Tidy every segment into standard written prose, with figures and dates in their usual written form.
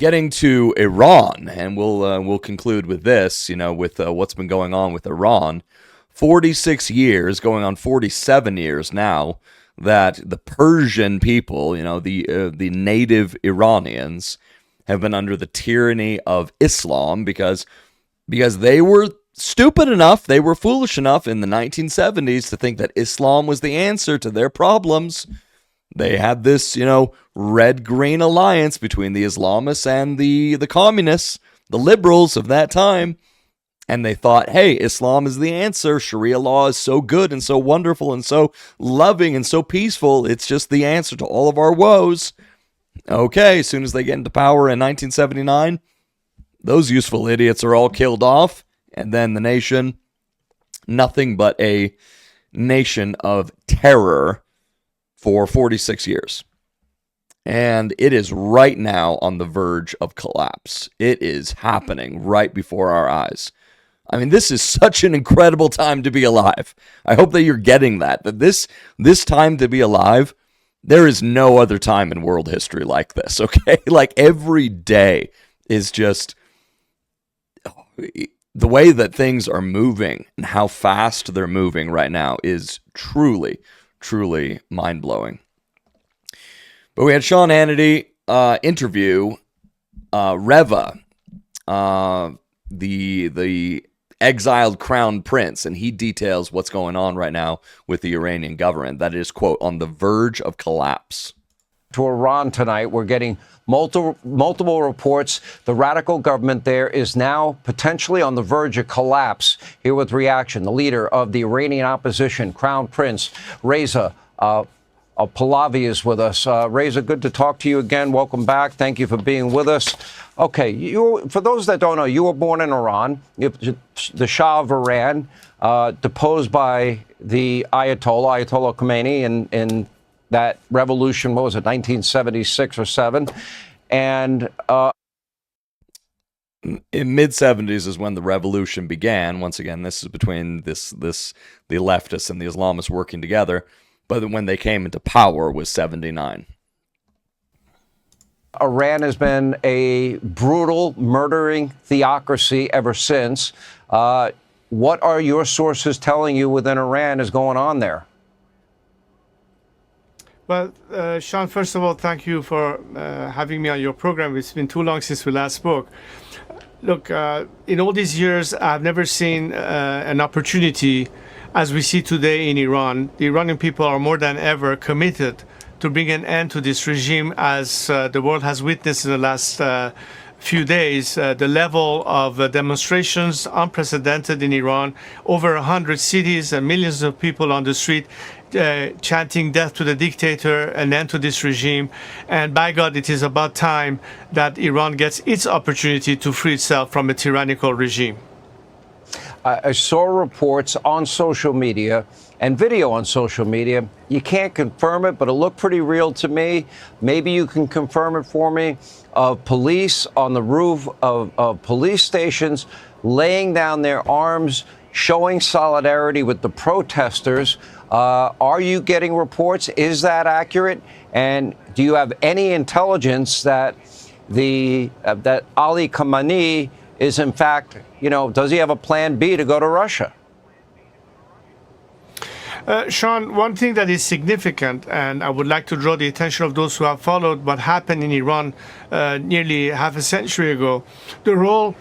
Getting to Iran, and we'll conclude with this, with what's been going on with Iran. 46 years, going on 47 years now, that the Persian people, the native Iranians, have been under the tyranny of Islam because they were stupid enough, they were foolish enough in the 1970s to think that Islam was the answer to their problems. They had this, red-green alliance between the Islamists and the communists, the liberals of that time. And they thought, hey, Islam is the answer. Sharia law is so good and so wonderful and so loving and so peaceful. It's just the answer to all of our woes. Okay, as soon as they get into power in 1979, those useful idiots are all killed off. And then the nation, nothing but a nation of terror for 46 years. And it is right now on the verge of collapse. It is happening right before our eyes. I mean, this is such an incredible time to be alive. I hope that you're getting that this time to be alive, there is no other time in world history like this, okay? Like, every day is just the way that things are moving and how fast they're moving right now is truly, truly mind-blowing. But we had Sean Hannity interview Reva, the exiled crown prince, and he details what's going on right now with the Iranian government that is, quote, on the verge of collapse. To Iran tonight, we're getting multiple reports. The radical government there is now potentially on the verge of collapse. Here with reaction, the leader of the Iranian opposition, Crown Prince Reza Pahlavi, is with us. Reza, good to talk to you again. Welcome back. Thank you for being with us. Okay, for those that don't know, you were born in Iran. The Shah of Iran, deposed by the Ayatollah Khomeini in that revolution. What was it, 1976 or 7? And in mid-70s is when the revolution began. Once again, this is between the leftists and the Islamists working together. But when they came into power was 79. Iran has been a brutal, murdering theocracy ever since. What are your sources telling you within Iran is going on there? Well, Sean, first of all, thank you for having me on your program. It's been too long since we last spoke. Look, in all these years, I've never seen an opportunity as we see today in Iran. The Iranian people are more than ever committed to bring an end to this regime, as the world has witnessed in the last few days. The level of demonstrations, unprecedented in Iran, over 100 cities and millions of people on the street chanting death to the dictator, an end to this regime. And by God, it is about time that Iran gets its opportunity to free itself from a tyrannical regime. I saw reports on social media and video on social media. You can't confirm it, but it looked pretty real to me. Maybe you can confirm it for me. Of police on the roof of police stations laying down their arms, showing solidarity with the protesters. Are you getting reports? Is that accurate? And do you have any intelligence that that Ali Khamenei is in fact, does he have a plan B to go to Russia? Sean, one thing that is significant, and I would like to draw the attention of those who have followed what happened in Iran nearly half a century ago, the role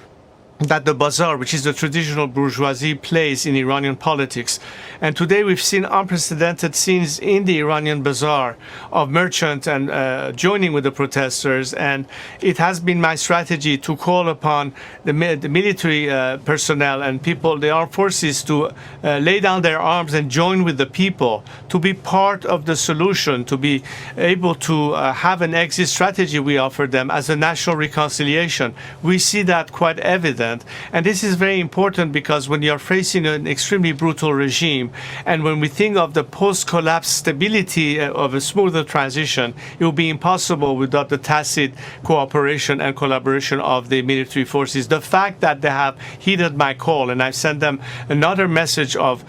that the bazaar, which is the traditional bourgeoisie, plays in Iranian politics. And today we've seen unprecedented scenes in the Iranian bazaar of merchants and joining with the protesters. And it has been my strategy to call upon the military personnel and people, the armed forces, to lay down their arms and join with the people, to be part of the solution, to be able to have an exit strategy we offer them as a national reconciliation. We see that quite evident. And this is very important because when you're facing an extremely brutal regime, and when we think of the post-collapse stability of a smoother transition, it will be impossible without the tacit cooperation and collaboration of the military forces. The fact that they have heeded my call, and I've sent them another message of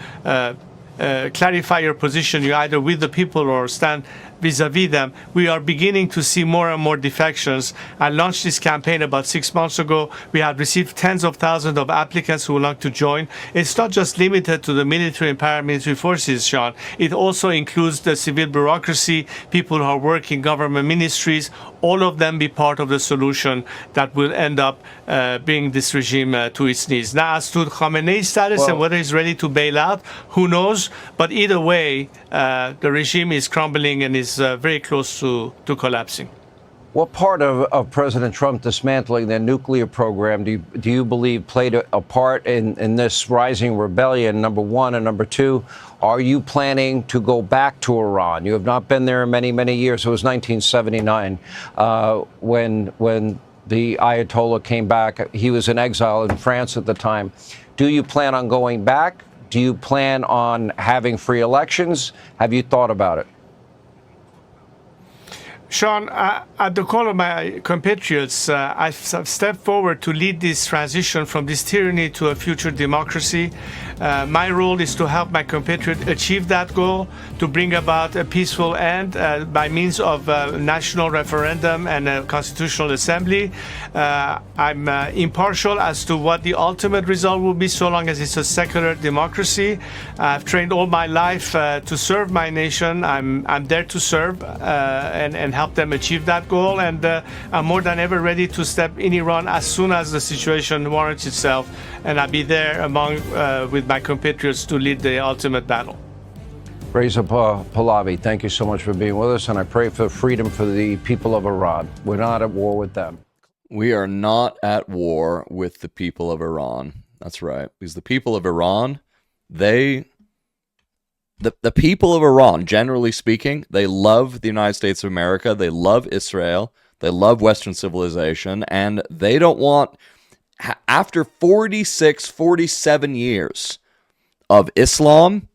clarify your position. You're either with the people or stand vis-a-vis them. We are beginning to see more and more defections. I launched this campaign about 6 months ago. We have received tens of thousands of applicants who would like to join. It's not just limited to the military and paramilitary forces, Sean. It also includes the civil bureaucracy, people who are working in government ministries. All of them be part of the solution that will end up bringing this regime to its knees. Now, as to Khamenei's status and whether he's ready to bail out, who knows? But either way, the regime is crumbling and is very close to collapsing. What part of President Trump dismantling their nuclear program do you believe played a part in this rising rebellion, number one? And number two, are you planning to go back to Iran? You have not been there in many, many years. It was 1979 when the Ayatollah came back. He was in exile in France at the time. Do you plan on going back? Do you plan on having free elections? Have you thought about it? Sean, at the call of my compatriots, I've stepped forward to lead this transition from this tyranny to a future democracy. My role is to help my compatriots achieve that goal, to bring about a peaceful end by means of a national referendum and a constitutional assembly. I'm impartial as to what the ultimate result will be, so long as it's a secular democracy. I've trained all my life to serve my nation. I'm there to serve and help them achieve that goal, and I'm more than ever ready to step in Iran as soon as the situation warrants itself, and I'll be there with my compatriots to lead the ultimate battle. Reza Pahlavi, thank you so much for being with us, and I pray for freedom for the people of Iran. We're not at war with them. We are not at war with the people of Iran. That's right. Because the people of Iran, the people of Iran, generally speaking, they love the United States of America. They love Israel. They love Western civilization. And they don't want, after 46, 47 years of Islam,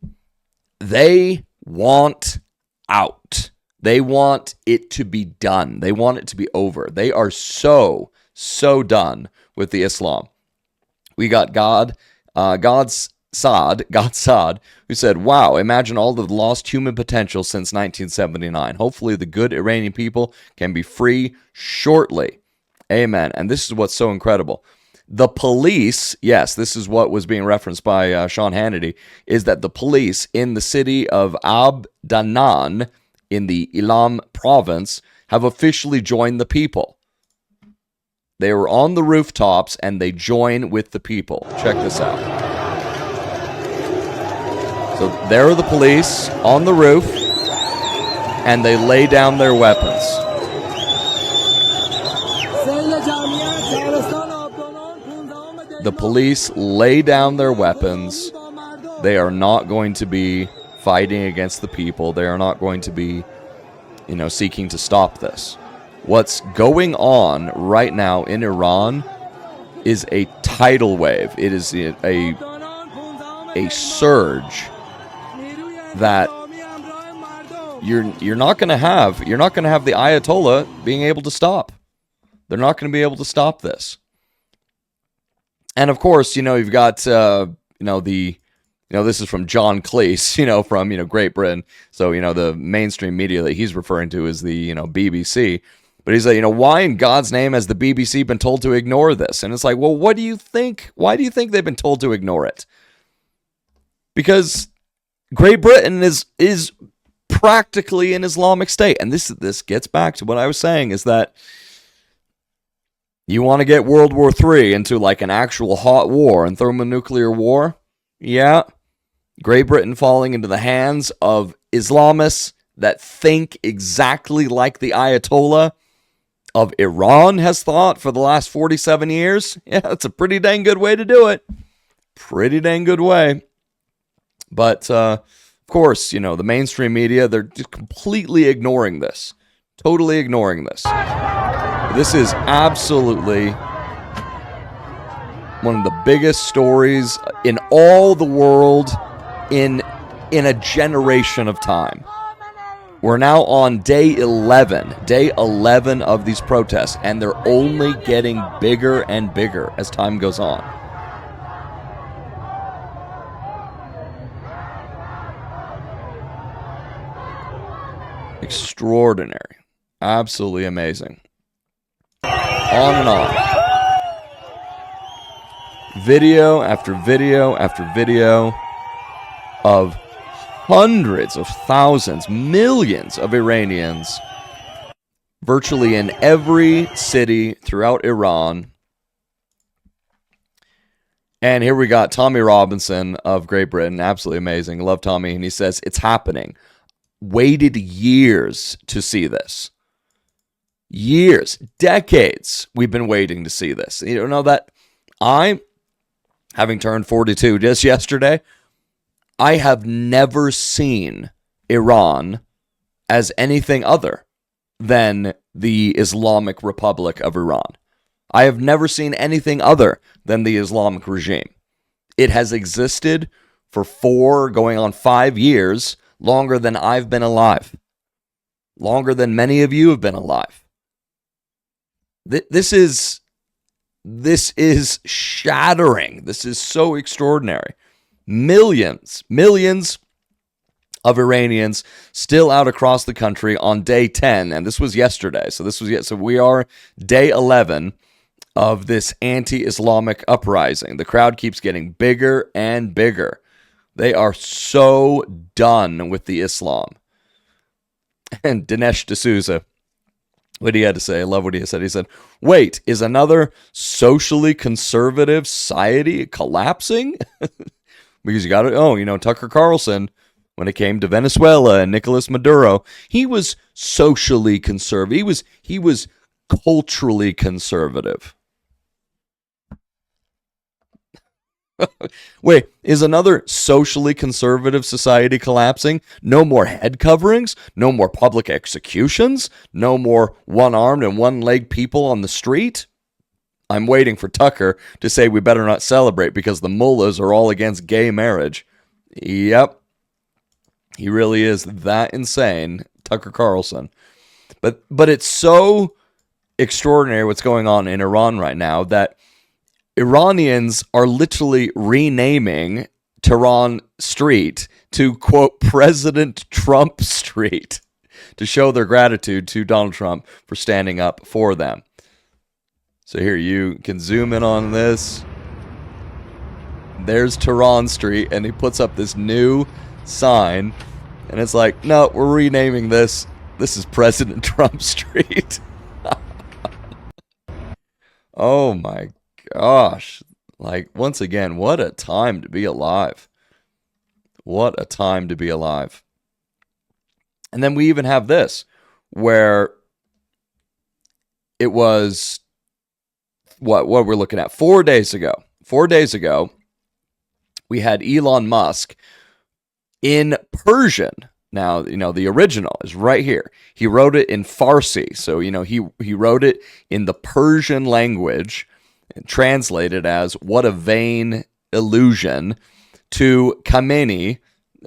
they want out. They want it to be done. They want it to be over. They are so done with the Islam. We got God's Saad, who said, wow, imagine all the lost human potential since 1979. Hopefully the good Iranian people can be free shortly. Amen. And this is what's so incredible. The police, yes, this is what was being referenced by Sean Hannity, is that the police in the city of Abdanan in the Ilam province have officially joined the people. They were on the rooftops and they join with the people. Check this out. So there are the police on the roof, and they lay down their weapons. The police lay down their weapons. They are not going to be fighting against the people. They are not going to be, seeking to stop this. What's going on right now in Iran is a tidal wave. It is a surge that you're not going to have. You're not going to have the Ayatollah being able to stop. They're not going to be able to stop this. And of course, you've got this is from John Cleese, from Great Britain. So the mainstream media that he's referring to is the BBC. But he's like, why in God's name has the BBC been told to ignore this? And it's like, well, what do you think? Why do you think they've been told to ignore it? Because Great Britain is practically an Islamic state. And this gets back to what I was saying, is that you want to get World War III into like an actual hot war and thermonuclear war? Yeah. Great Britain falling into the hands of Islamists that think exactly like the Ayatollah of Iran has thought for the last 47 years. Yeah, that's a pretty dang good way to do it. Pretty dang good way. But, of course, the mainstream media, they're just completely ignoring this. Totally ignoring this. This is absolutely one of the biggest stories in all the world in a generation of time. We're now on day 11 of these protests, and they're only getting bigger and bigger as time goes on. Extraordinary. Absolutely amazing. On and on. Video after video after video of hundreds of thousands, millions of Iranians virtually in every city throughout Iran. And here we got Tommy Robinson of Great Britain. Absolutely amazing. Love Tommy. And he says, it's happening. Waited years to see this. Years, decades, we've been waiting to see this. You know that I, having turned 42 just yesterday, I have never seen Iran as anything other than the Islamic Republic of Iran. I have never seen anything other than the Islamic regime. It has existed for 4, going on 5 years, longer than I've been alive. Longer than many of you have been alive. This is shattering. This is so extraordinary. Millions of Iranians still out across the country on day 10, and this was yesterday. So we are day 11 of this anti-Islamic uprising. The crowd keeps getting bigger and bigger. They are so done with the Islam. And Dinesh D'Souza, what he had to say, I love what he said. He said, wait, is another socially conservative society collapsing? Because you got to, Tucker Carlson, when it came to Venezuela and Nicolas Maduro, he was socially conservative. He was culturally conservative. Wait, is another socially conservative society collapsing? No more head coverings? No more public executions? No more one-armed and one-legged people on the street? I'm waiting for Tucker to say we better not celebrate because the mullahs are all against gay marriage. Yep. He really is that insane, Tucker Carlson. But it's so extraordinary what's going on in Iran right now that Iranians are literally renaming Tehran Street to, quote, President Trump Street to show their gratitude to Donald Trump for standing up for them. So here, you can zoom in on this. There's Tehran Street, and he puts up this new sign, and it's like, no, we're renaming this. This is President Trump Street. Oh my gosh. Like, once again, what a time to be alive. What a time to be alive. And then we even have this, where it was, what we're looking at, 4 days ago. 4 days ago, we had Elon Musk in Persian. Now, the original is right here. He wrote it in Farsi. So, he wrote it in the Persian language, translated as "what a vain illusion," to Khamenei,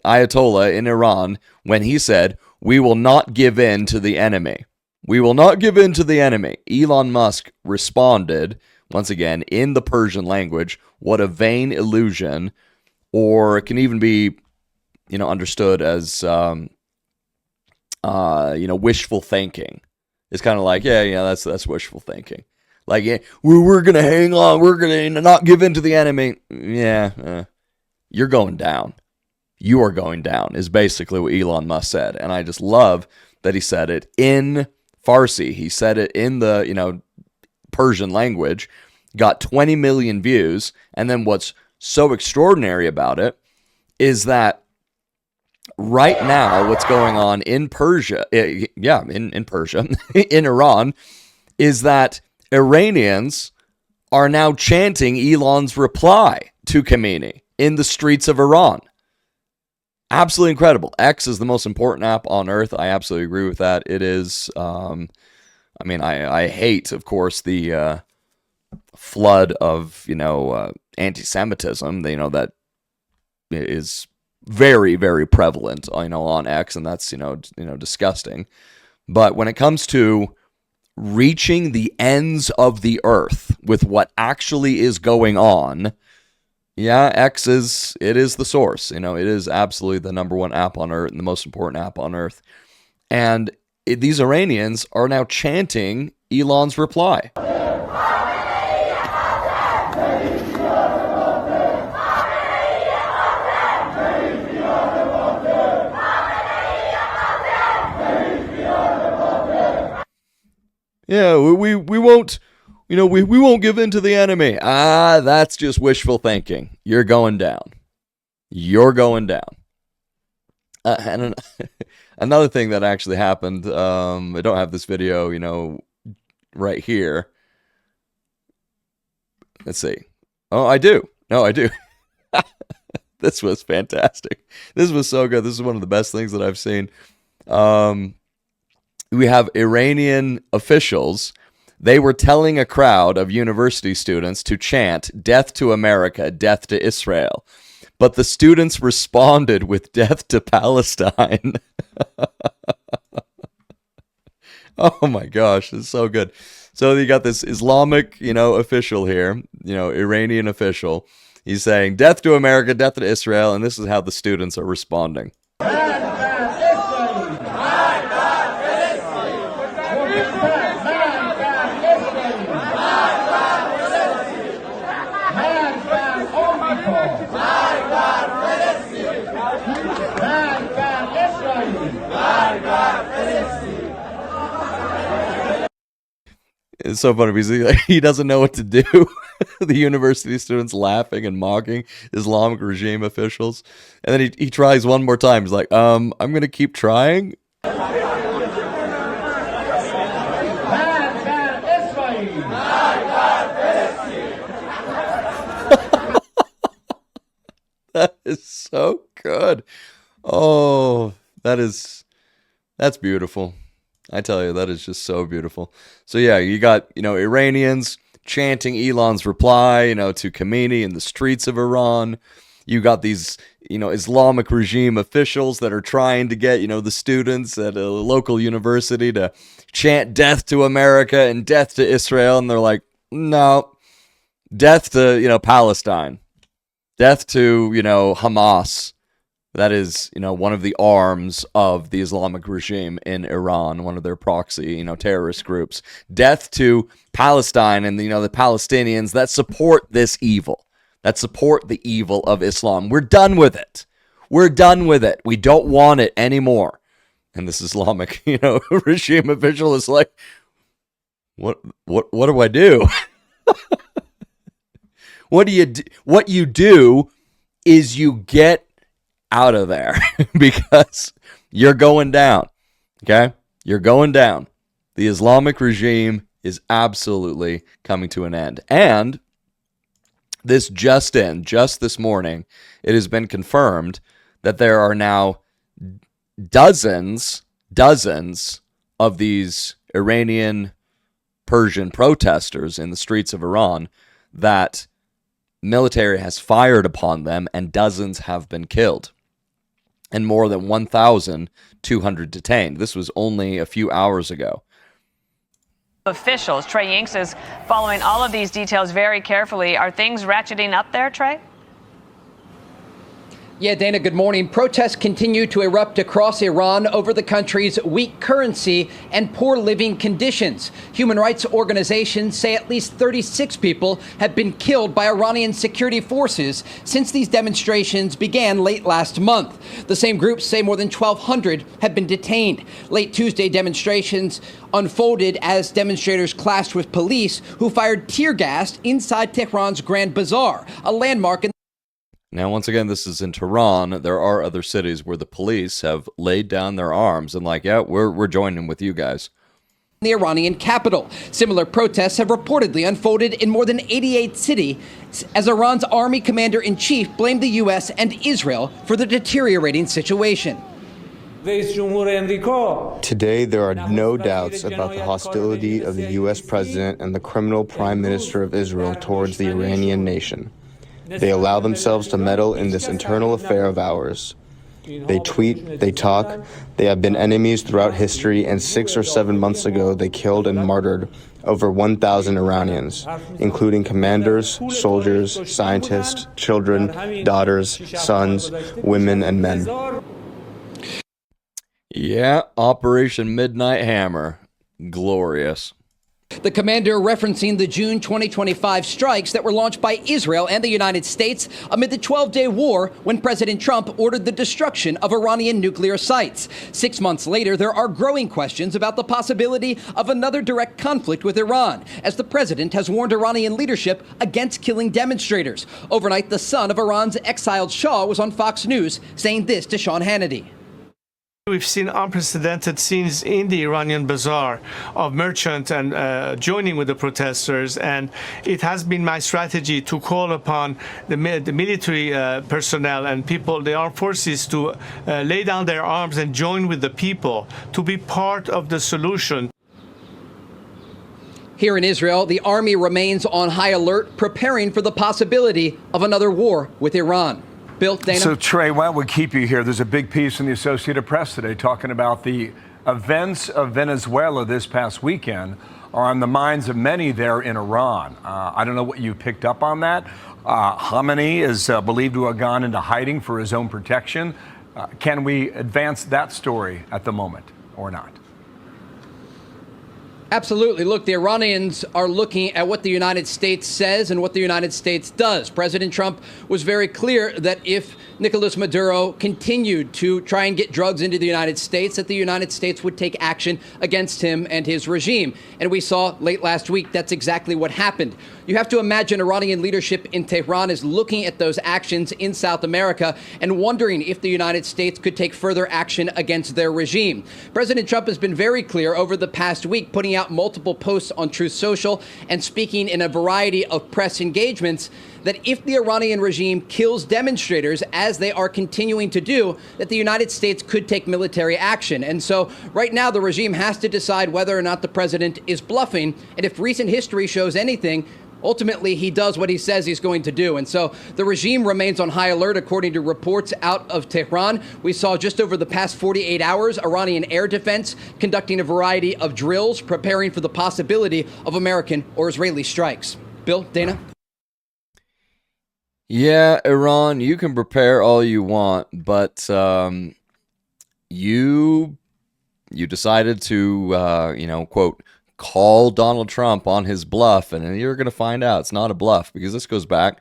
Ayatollah in Iran, when he said, "We will not give in to the enemy. We will not give in to the enemy." Elon Musk responded, once again, in the Persian language, "What a vain illusion," or it can even be, understood as, wishful thinking. It's kind of like, that's wishful thinking. Like, yeah, we're going to hang on. We're going to not give in to the enemy. Yeah, you're going down. You are going down is basically what Elon Musk said. And I just love that he said it in Farsi. He said it in the, Persian language, got 20 million views. And then what's so extraordinary about it is that right now what's going on in Persia, in Persia, in Iran, is that Iranians are now chanting Elon's reply to Khamenei in the streets of Iran. Absolutely incredible. X is the most important app on earth. I absolutely agree with that. It is, I hate, of course, the flood of, anti-Semitism, that is very, very prevalent, on X, and that's, disgusting. But when it comes to reaching the ends of the earth with what actually is going on, X is the source. It is absolutely the number one app on earth and the most important app on earth. And these Iranians are now chanting Elon's reply. Yeah, we won't, we won't give in to the enemy. Ah, that's just wishful thinking. You're going down. You're going down. And another thing that actually happened, I don't have this video, right here. Let's see. Oh, I do. No, I do. This was fantastic. This was so good. This is one of the best things that I've seen. We have Iranian officials. They were telling a crowd of university students to chant, "Death to America, death to Israel." But the students responded with "Death to Palestine." Oh my gosh, this is so good. So you got this Islamic, official here, Iranian official. He's saying, "Death to America, death to Israel," and this is how the students are responding. It's so funny because he doesn't know what to do. The university students laughing and mocking Islamic regime officials. And then he tries one more time. He's like, I'm going to keep trying. That is so good. Oh, that's beautiful. I tell you, that is just so beautiful. So yeah, you got, Iranians chanting Elon's reply, to Khamenei in the streets of Iran. You got these, Islamic regime officials that are trying to get, the students at a local university to chant "Death to America" and "Death to Israel." And they're like, no, death to, Palestine, death to, Hamas. That is, one of the arms of the Islamic regime in Iran, one of their proxy, terrorist groups. Death to Palestine and, the Palestinians that support this evil, that support the evil of Islam. We're done with it. We're done with it. We don't want it anymore. And this Islamic, regime official is like, what do I do? What you do is you get out of there because you're going down. Okay? You're going down. The Islamic regime is absolutely coming to an end. And just this morning, it has been confirmed that there are now dozens of these Iranian Persian protesters in the streets of Iran that military has fired upon them, and dozens have been killed and more than 1,200 detained. This was only a few hours ago. Officials, Trey Yinks is following all of these details very carefully. Are things ratcheting up there, Trey? Yeah, Dana, good morning. Protests continue to erupt across Iran over the country's weak currency and poor living conditions. Human rights organizations say at least 36 people have been killed by Iranian security forces since these demonstrations began late last month. The same groups say more than 1,200 have been detained. Late Tuesday, demonstrations unfolded as demonstrators clashed with police who fired tear gas inside Tehran's Grand Bazaar, a landmark in. Now, once again, this is in Tehran. There are other cities where the police have laid down their arms and yeah, we're joining with you guys. The Iranian capital. Similar protests have reportedly unfolded in more than 88 cities as Iran's army commander-in-chief blamed the U.S. and Israel for the deteriorating situation. Today, there are no doubts about the hostility of the U.S. president and the criminal prime minister of Israel towards the Iranian nation. They allow themselves to meddle in this internal affair of ours. They tweet, they talk, they have been enemies throughout history, and 6 or 7 months ago they killed and martyred over 1,000 Iranians, including commanders, soldiers, scientists, children, daughters, sons, women, and men. Yeah, Operation Midnight Hammer. Glorious. The commander referencing the June 2025 strikes that were launched by Israel and the United States amid the 12-day war when President Trump ordered the destruction of Iranian nuclear sites. 6 months later, there are growing questions about the possibility of another direct conflict with Iran, as the president has warned Iranian leadership against killing demonstrators. Overnight, the son of Iran's exiled Shah was on Fox News saying this to Sean Hannity. We've seen unprecedented scenes in the Iranian bazaar of merchants and joining with the protesters, and it has been my strategy to call upon the military personnel and people, the armed forces, to lay down their arms and join with the people to be part of the solution. Here in Israel, the army remains on high alert, preparing for the possibility of another war with Iran. Bill, Dana? So, Trey, why don't we keep you here? There's a big piece in the Associated Press today talking about the events of Venezuela this past weekend are on the minds of many there in Iran. I don't know what you picked up on that. Khamenei is believed to have gone into hiding for his own protection. Can we advance that story at the moment or not? Absolutely. Look, the Iranians are looking at what the United States says and what the United States does. President Trump was very clear that if Nicolas Maduro continued to try and get drugs into the United States, that the United States would take action against him and his regime. And we saw late last week that's exactly what happened. You have to imagine Iranian leadership in Tehran is looking at those actions in South America and wondering if the United States could take further action against their regime. President Trump has been very clear over the past week, putting out multiple posts on Truth Social and speaking in a variety of press engagements, that if the Iranian regime kills demonstrators, as they are continuing to do, that the United States could take military action. And so right now the regime has to decide whether or not the president is bluffing. And if recent history shows anything, ultimately he does what he says he's going to do. And so the regime remains on high alert, according to reports out of Tehran. We saw just over the past 48 hours, Iranian air defense conducting a variety of drills, preparing for the possibility of American or Israeli strikes. Bill, Dana? Yeah, Iran, you can prepare all you want, but you decided to, quote, call Donald Trump on his bluff, and you're going to find out it's not a bluff, because this goes back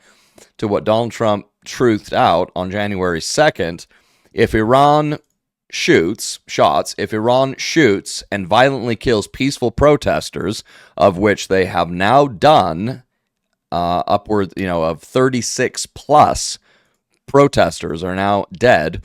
to what Donald Trump truthed out on January 2nd. If Iran shoots and violently kills peaceful protesters, of which they have now done upwards, of 36 plus protesters are now dead,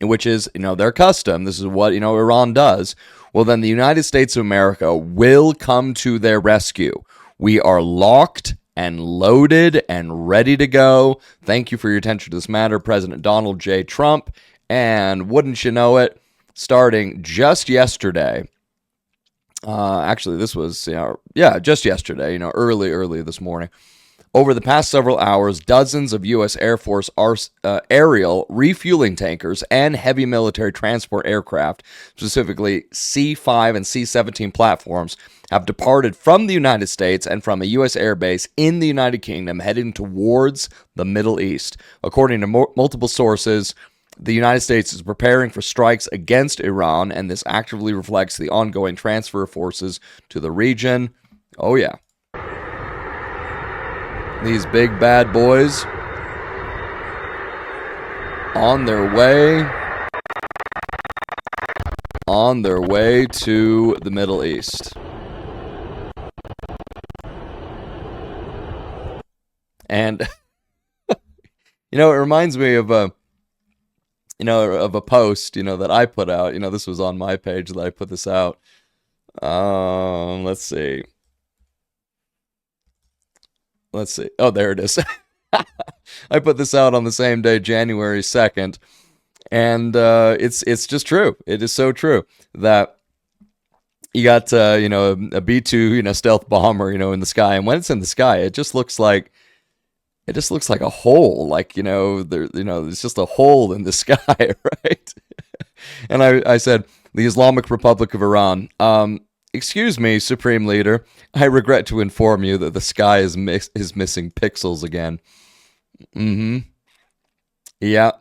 which is, their custom. This is what, Iran does. Well, then the United States of America will come to their rescue. We are locked and loaded and ready to go. Thank you for your attention to this matter, President Donald J. Trump. And wouldn't you know it, starting just yesterday, actually, this was, just yesterday, early this morning. Over the past several hours, dozens of U.S. Air Force aerial refueling tankers and heavy military transport aircraft, specifically C-5 and C-17 platforms, have departed from the United States and from a U.S. airbase in the United Kingdom, heading towards the Middle East. According to multiple sources, the United States is preparing for strikes against Iran, and this actively reflects the ongoing transfer of forces to the region. Oh, yeah. These big bad boys on their way to the Middle East. And it reminds me of a post, that I put out. This was on my page that I put this out. Let's see. Oh, there it is. I put this out on the same day, January 2nd. And it's just true. It is so true that you got, a B-2, stealth bomber, in the sky. And when it's in the sky, it just looks like a hole. Like, there's just a hole in the sky, right? And I said, the Islamic Republic of Iran, excuse me, Supreme Leader, I regret to inform you that the sky is missing pixels again. Yeah.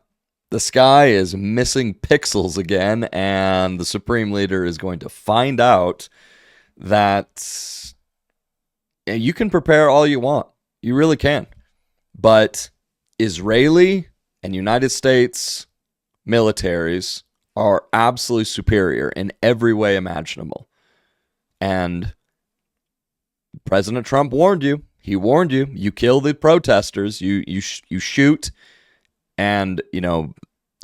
the sky is missing pixels again, and the Supreme Leader is going to find out that you can prepare all you want. You really can. But Israeli and United States militaries are absolutely superior in every way imaginable. And President Trump warned you. He warned you. You kill the protesters. You shoot and,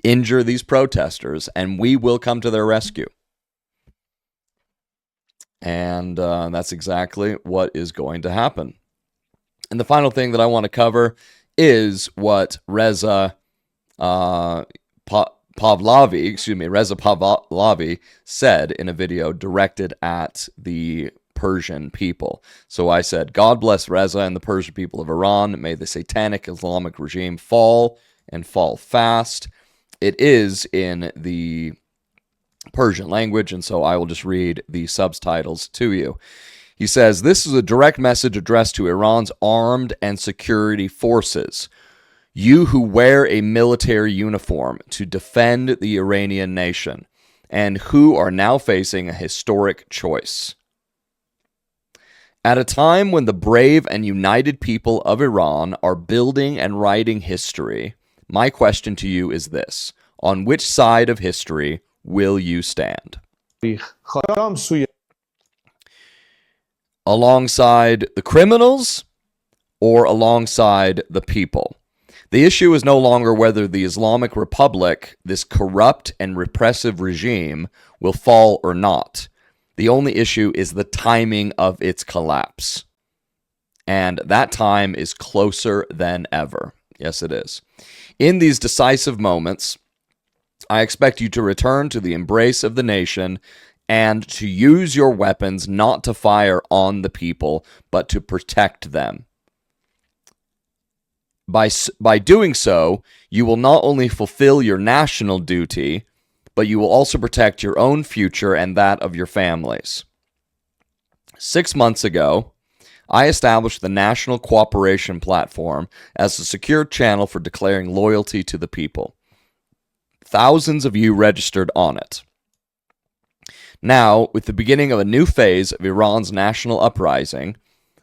injure these protesters, and we will come to their rescue. And that's exactly what is going to happen. And the final thing that I want to cover is what Reza Pahlavi said in a video directed at the Persian people. So I said, God bless Reza and the Persian people of Iran. May the satanic Islamic regime fall and fall fast. It is in the Persian language, and so I will just read the subtitles to you. He says, this is a direct message addressed to Iran's armed and security forces. You who wear a military uniform to defend the Iranian nation, and who are now facing a historic choice. At a time when the brave and united people of Iran are building and writing history, my question to you is this. On which side of history will you stand? Alongside the criminals or alongside the people? The issue is no longer whether the Islamic Republic, this corrupt and repressive regime, will fall or not. The only issue is the timing of its collapse. And that time is closer than ever. Yes, it is. In these decisive moments, I expect you to return to the embrace of the nation and to use your weapons not to fire on the people, but to protect them. By doing so, you will not only fulfill your national duty, but you will also protect your own future and that of your families. 6 months ago, I established the National Cooperation Platform as a secure channel for declaring loyalty to the people. Thousands of you registered on it. Now, with the beginning of a new phase of Iran's national uprising,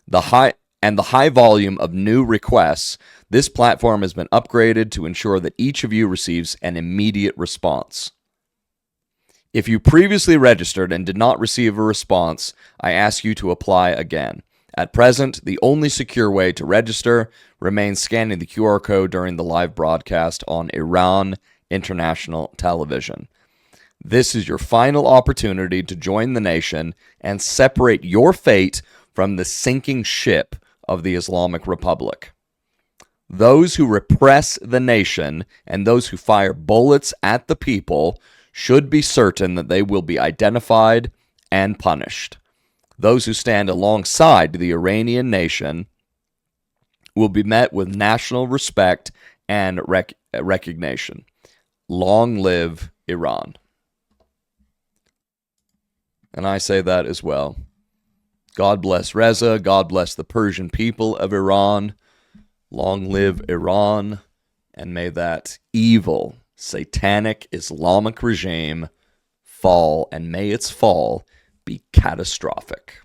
the high volume of new requests, this platform has been upgraded to ensure that each of you receives an immediate response. If you previously registered and did not receive a response, I ask you to apply again. At present, the only secure way to register remains scanning the QR code during the live broadcast on Iran International Television. This is your final opportunity to join the nation and separate your fate from the sinking ship of the Islamic Republic. Those who repress the nation and those who fire bullets at the people should be certain that they will be identified and punished. Those who stand alongside the Iranian nation will be met with national respect and recognition. Long live Iran. And I say that as well. God bless Reza. God bless the Persian people of Iran. Long live Iran. And may that evil, satanic Islamic regime fall, and may its fall be catastrophic.